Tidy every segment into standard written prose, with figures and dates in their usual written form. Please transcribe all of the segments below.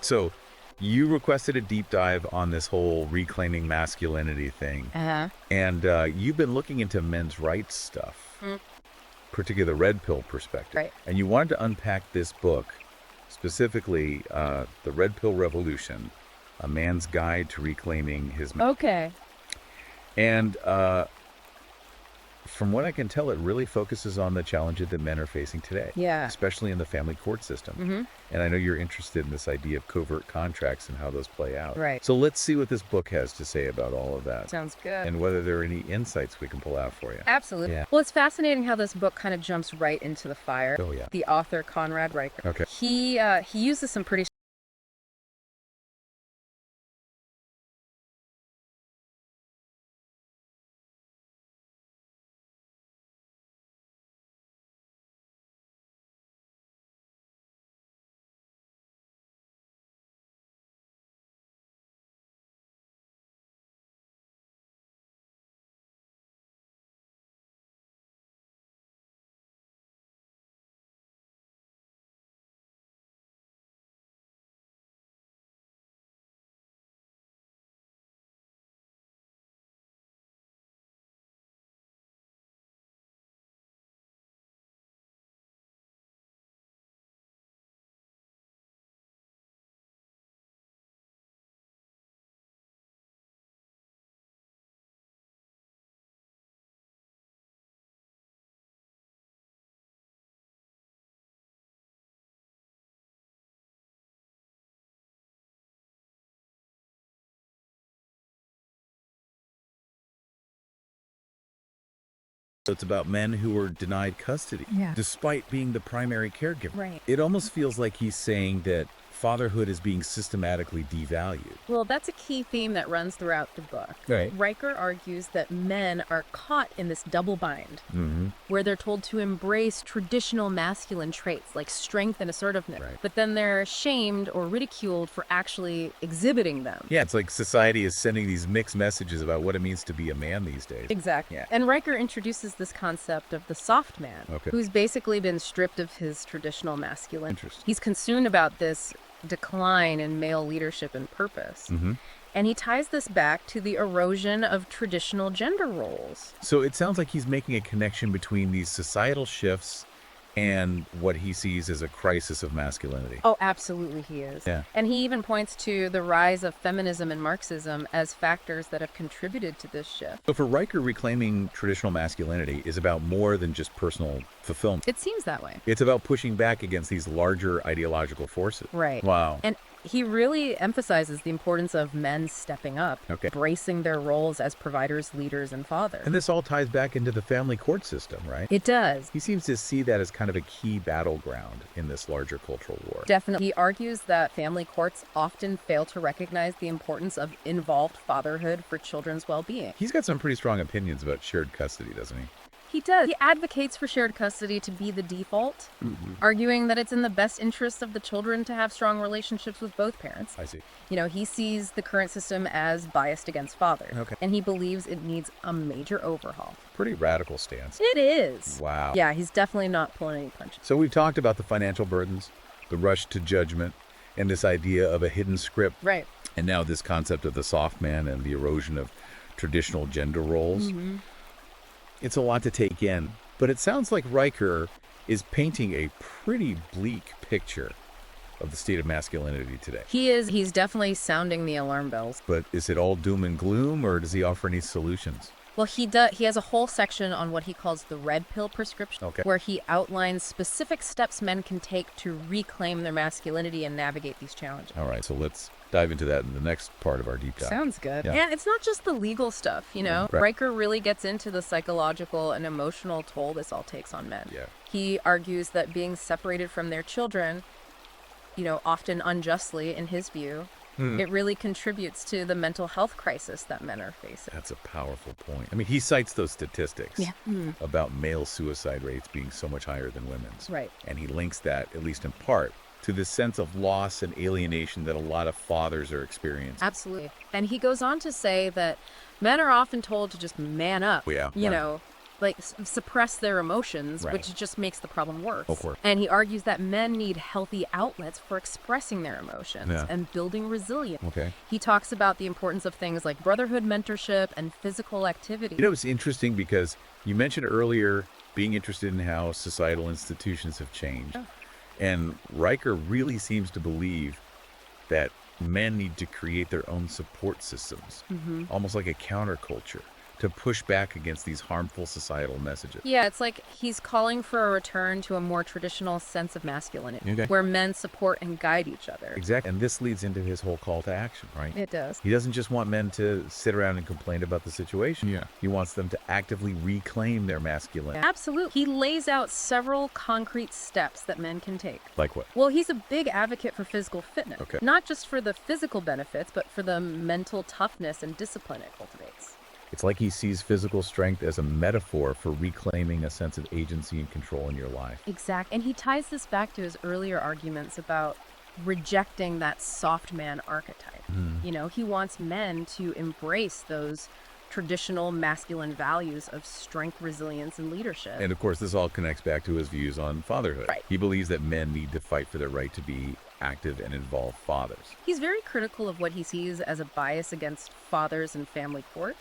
So you requested a deep dive on this whole reclaiming masculinity thing. Uh-huh. And you've been looking into men's rights stuff, particularly the red pill perspective. Right. And you wanted to unpack this book, specifically The Red Pill Revolution, A Man's Guide to Reclaiming His... Okay. And from what I can tell, it really focuses on the challenges that men are facing today. Yeah. Especially in the family court system. And I know you're interested in this idea of covert contracts and how those play out. Right. So let's see what this book has to say about all of that. Sounds good. And whether there are any insights we can pull out for you. Absolutely. Yeah. Well, it's fascinating how this book kind of jumps right into the fire. Oh, yeah. The author, Conrad Riker. Okay. He uses some pretty... So it's about men who were denied custody, despite being the primary caregiver. Right. It almost feels like he's saying that fatherhood is being systematically devalued. Well, that's a key theme that runs throughout the book. Right. Riker argues that men are caught in this double bind, where they're told to embrace traditional masculine traits like strength and assertiveness, but then they're shamed or ridiculed for actually exhibiting them. Yeah, it's like society is sending these mixed messages about what it means to be a man these days. Exactly. Yeah. And Riker introduces this concept of the soft man, who's basically been stripped of his traditional masculine. Interesting. He's concerned about this decline in male leadership and purpose. And he ties this back to the erosion of traditional gender roles. So it sounds like he's making a connection between these societal shifts and what he sees as a crisis of masculinity. Oh, absolutely he is. Yeah. And he even points to the rise of feminism and Marxism as factors that have contributed to this shift. So for Riker, reclaiming traditional masculinity is about more than just personal fulfillment. It seems that way. It's about pushing back against these larger ideological forces. Right. Wow. And he really emphasizes the importance of men stepping up, embracing their roles as providers, leaders, and fathers. And this all ties back into the family court system, right? It does. He seems to see that as kind of a key battleground in this larger cultural war. Definitely. He argues that family courts often fail to recognize the importance of involved fatherhood for children's well-being. He's got some pretty strong opinions about shared custody, doesn't he? He does. He advocates for shared custody to be the default, arguing that it's in the best interest of the children to have strong relationships with both parents. I see. You know, he sees the current system as biased against fathers, Okay. and he believes it needs a major overhaul. Pretty radical stance. It is. Wow. Yeah, he's definitely not pulling any punches. So we've talked about the financial burdens, the rush to judgment, and this idea of a hidden script. Right. And now this concept of the soft man and the erosion of traditional gender roles. It's a lot to take in, but it sounds like Riker is painting a pretty bleak picture of the state of masculinity today. He is. He's definitely sounding the alarm bells. But is it all doom and gloom, or does he offer any solutions? Well, he does. He has a whole section on what he calls the red pill prescription, where he outlines specific steps men can take to reclaim their masculinity and navigate these challenges. All right, so let's dive into that in the next part of our deep dive. Sounds good. Yeah. And it's not just the legal stuff, you know. Right. Riker really gets into the psychological and emotional toll this all takes on men. Yeah. He argues that being separated from their children, you know, often unjustly in his view, it really contributes to the mental health crisis that men are facing. That's a powerful point. I mean, he cites those statistics about male suicide rates being so much higher than women's. Right. And he links that, at least in part, to this sense of loss and alienation that a lot of fathers are experiencing. Absolutely. And he goes on to say that men are often told to just man up. Yeah. You know, suppress their emotions, Right. which just makes the problem worse. Of course. And he argues that men need healthy outlets for expressing their emotions Yeah. and building resilience. Okay. He talks about the importance of things like brotherhood mentorship and physical activity. You know, it's interesting because you mentioned earlier being interested in how societal institutions have changed. Yeah. And Riker really seems to believe that men need to create their own support systems, almost like a counterculture, to push back against these harmful societal messages. Yeah, it's like he's calling for a return to a more traditional sense of masculinity, Okay. where men support and guide each other. Exactly. And this leads into his whole call to action, right? It does. He doesn't just want men to sit around and complain about the situation. Yeah. He wants them to actively reclaim their masculinity. Absolutely. He lays out several concrete steps that men can take. Like what? Well, he's a big advocate for physical fitness. Okay. Not just for the physical benefits, but for the mental toughness and discipline it cultivates. It's like he sees physical strength as a metaphor for reclaiming a sense of agency and control in your life. Exact. And he ties this back to his earlier arguments about rejecting that soft man archetype. You know, he wants men to embrace those traditional masculine values of strength, resilience, and leadership. And of course, this all connects back to his views on fatherhood. Right. He believes that men need to fight for their right to be active and involved fathers. He's very critical of what he sees as a bias against fathers and family court.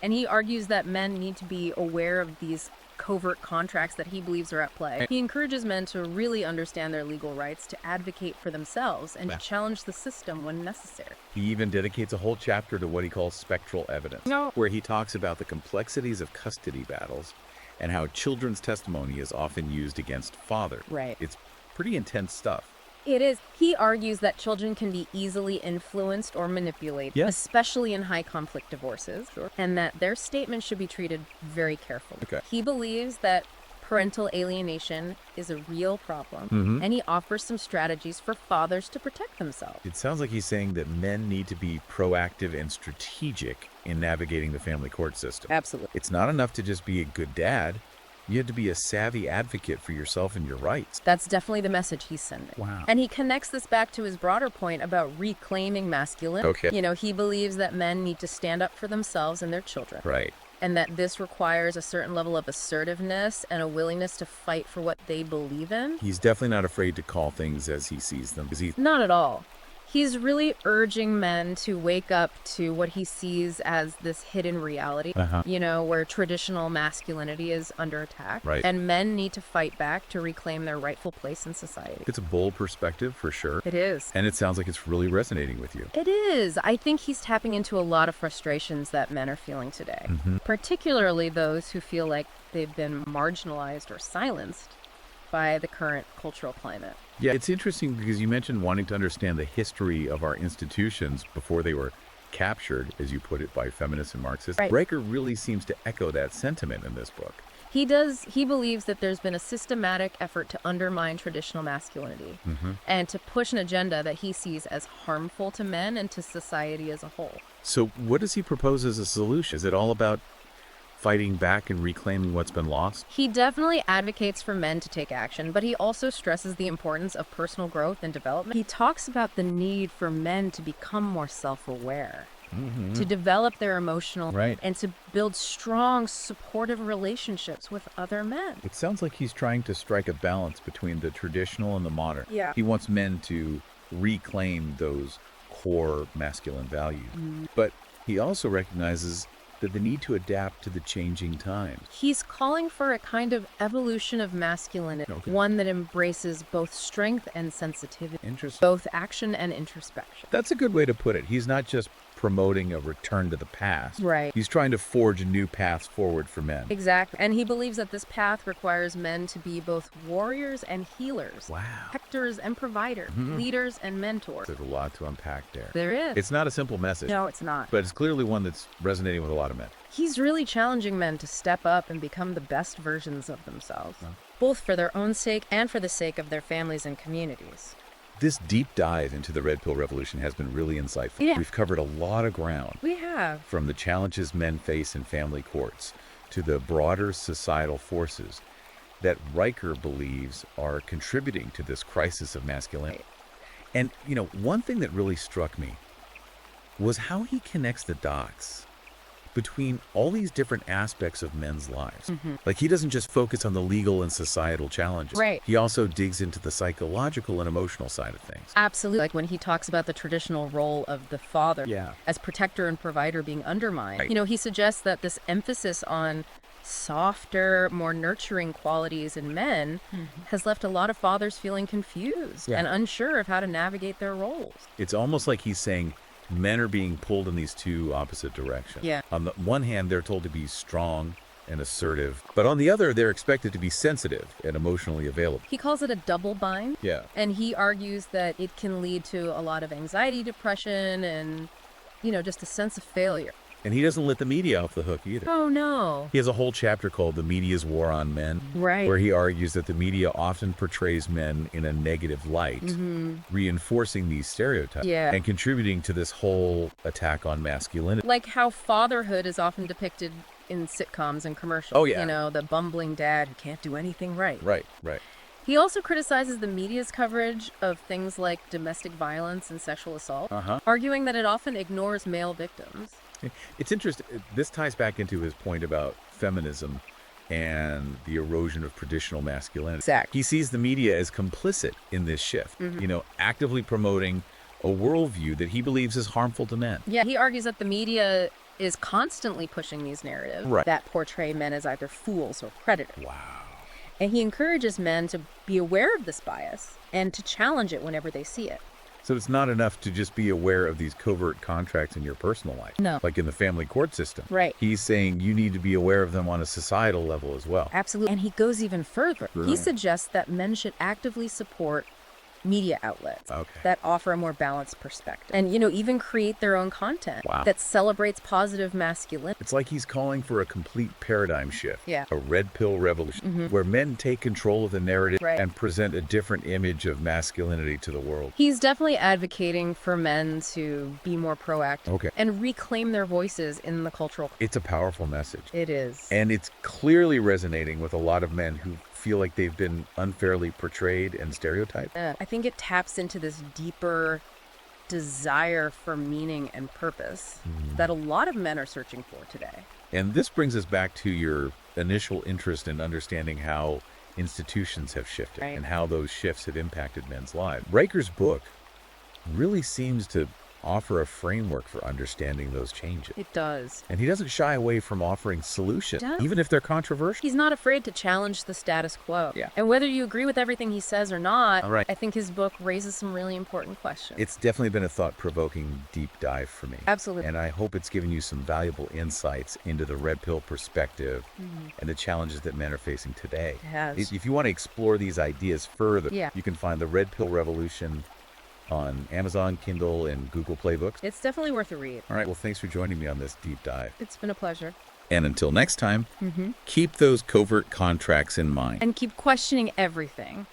And he argues that men need to be aware of these covert contracts that he believes are at play. He encourages men to really understand their legal rights, to advocate for themselves, and to challenge the system when necessary. He even dedicates a whole chapter to what he calls spectral evidence, where he talks about the complexities of custody battles and how children's testimony is often used against fathers. Right. It's pretty intense stuff. It is. He argues that children can be easily influenced or manipulated, Yeah. especially in high conflict divorces, and that their statements should be treated very carefully. Okay. He believes that parental alienation is a real problem, and he offers some strategies for fathers to protect themselves. It sounds like he's saying that men need to be proactive and strategic in navigating the family court system. Absolutely. It's not enough to just be a good dad. You have to be a savvy advocate for yourself and your rights. That's definitely the message he's sending. Wow. And he connects this back to his broader point about reclaiming masculinity. Okay. You know, he believes that men need to stand up for themselves and their children. Right. And that this requires a certain level of assertiveness and a willingness to fight for what they believe in. He's definitely not afraid to call things as he sees them. Is he? Not at all. He's really urging men to wake up to what he sees as this hidden reality, you know, where traditional masculinity is under attack. Right. And men need to fight back to reclaim their rightful place in society. It's a bold perspective for sure. It is. And it sounds like it's really resonating with you. It is. I think he's tapping into a lot of frustrations that men are feeling today, particularly those who feel like they've been marginalized or silenced by the current cultural climate. Yeah, it's interesting because you mentioned wanting to understand the history of our institutions before they were captured, as you put it, by feminists and Marxists. Right. Riker really seems to echo that sentiment in this book. He does. He believes that there's been a systematic effort to undermine traditional masculinity and to push an agenda that he sees as harmful to men and to society as a whole. So what does he propose as a solution? Is it all about fighting back and reclaiming what's been lost? He definitely advocates for men to take action, but he also stresses the importance of personal growth and development. He talks about the need for men to become more self-aware, to develop their emotional, Right. and to build strong, supportive relationships with other men. It sounds like he's trying to strike a balance between the traditional and the modern. Yeah. He wants men to reclaim those core masculine values. But he also recognizes that the need to adapt to the changing times. He's calling for a kind of evolution of masculinity, Okay. one that embraces both strength and sensitivity, Interesting. both action and introspection. That's a good way to put it. He's not just promoting a return to the past. Right. He's trying to forge new paths forward for men. Exactly. And he believes that this path requires men to be both warriors and healers, Wow. protectors and providers, leaders and mentors. There's a lot to unpack there. There is. It's not a simple message, No, it's not. but it's clearly one that's resonating with a lot of men. He's really challenging men to step up and become the best versions of themselves, both for their own sake and for the sake of their families and communities. This deep dive into the Red Pill Revolution has been really insightful. Yeah. We've covered a lot of ground, We have. from the challenges men face in family courts to the broader societal forces that Riker believes are contributing to this crisis of masculinity. And, you know, one thing that really struck me was how he connects the dots between all these different aspects of men's lives. Like, he doesn't just focus on the legal and societal challenges. Right. He also digs into the psychological and emotional side of things. Absolutely. Like when he talks about the traditional role of the father Yeah. as protector and provider being undermined. Right. You know, he suggests that this emphasis on softer, more nurturing qualities in men has left a lot of fathers feeling confused and unsure of how to navigate their roles. It's almost like he's saying men are being pulled in these two opposite directions. Yeah. On the one hand, they're told to be strong and assertive, but on the other, they're expected to be sensitive and emotionally available. He calls it a double bind. Yeah. And he argues that it can lead to a lot of anxiety, depression, and, you know, just a sense of failure. And he doesn't let the media off the hook either. Oh, no. He has a whole chapter called The Media's War on Men, Right. where he argues that the media often portrays men in a negative light, reinforcing these stereotypes Yeah. and contributing to this whole attack on masculinity. Like how fatherhood is often depicted in sitcoms and commercials. Oh, yeah. You know, the bumbling dad who can't do anything right. Right, right. He also criticizes the media's coverage of things like domestic violence and sexual assault, arguing that it often ignores male victims. It's interesting. This ties back into his point about feminism and the erosion of traditional masculinity. Exactly. He sees the media as complicit in this shift, you know, actively promoting a worldview that he believes is harmful to men. Yeah, he argues that the media is constantly pushing these narratives Right. that portray men as either fools or predators. Wow. And he encourages men to be aware of this bias and to challenge it whenever they see it. So it's not enough to just be aware of these covert contracts in your personal life. No. Like in the family court system. Right. He's saying you need to be aware of them on a societal level as well. Absolutely. And he goes even further. He Brilliant. suggests that men should actively support media outlets Okay. that offer a more balanced perspective and, you know, even create their own content Wow. that celebrates positive masculinity. It's like he's calling for a complete paradigm shift. Yeah. A red pill revolution where men take control of the narrative Right. and present a different image of masculinity to the world. He's definitely advocating for men to be more proactive Okay. and reclaim their voices in the cultural. It's a powerful message. It is. And it's clearly resonating with a lot of men who feel like they've been unfairly portrayed and stereotyped. I think it taps into this deeper desire for meaning and purpose that a lot of men are searching for today. And this brings us back to your initial interest in understanding how institutions have shifted Right. and how those shifts have impacted men's lives. Riker's book really seems to offer a framework for understanding those changes. It does. And he doesn't shy away from offering solutions, Does. even if they're controversial. He's not afraid to challenge the status quo. Yeah. And whether you agree with everything he says or not, All right. I think his book raises some really important questions. It's definitely been a thought-provoking deep dive for me. Absolutely. And I hope it's given you some valuable insights into the red pill perspective and the challenges that men are facing today. It has. If you want to explore these ideas further, Yeah. you can find The Red Pill Revolution on Amazon, Kindle, and Google Play Books. It's definitely worth a read. All right, well, thanks for joining me on this deep dive. It's been a pleasure. And until next time, keep those covert contracts in mind. And keep questioning everything.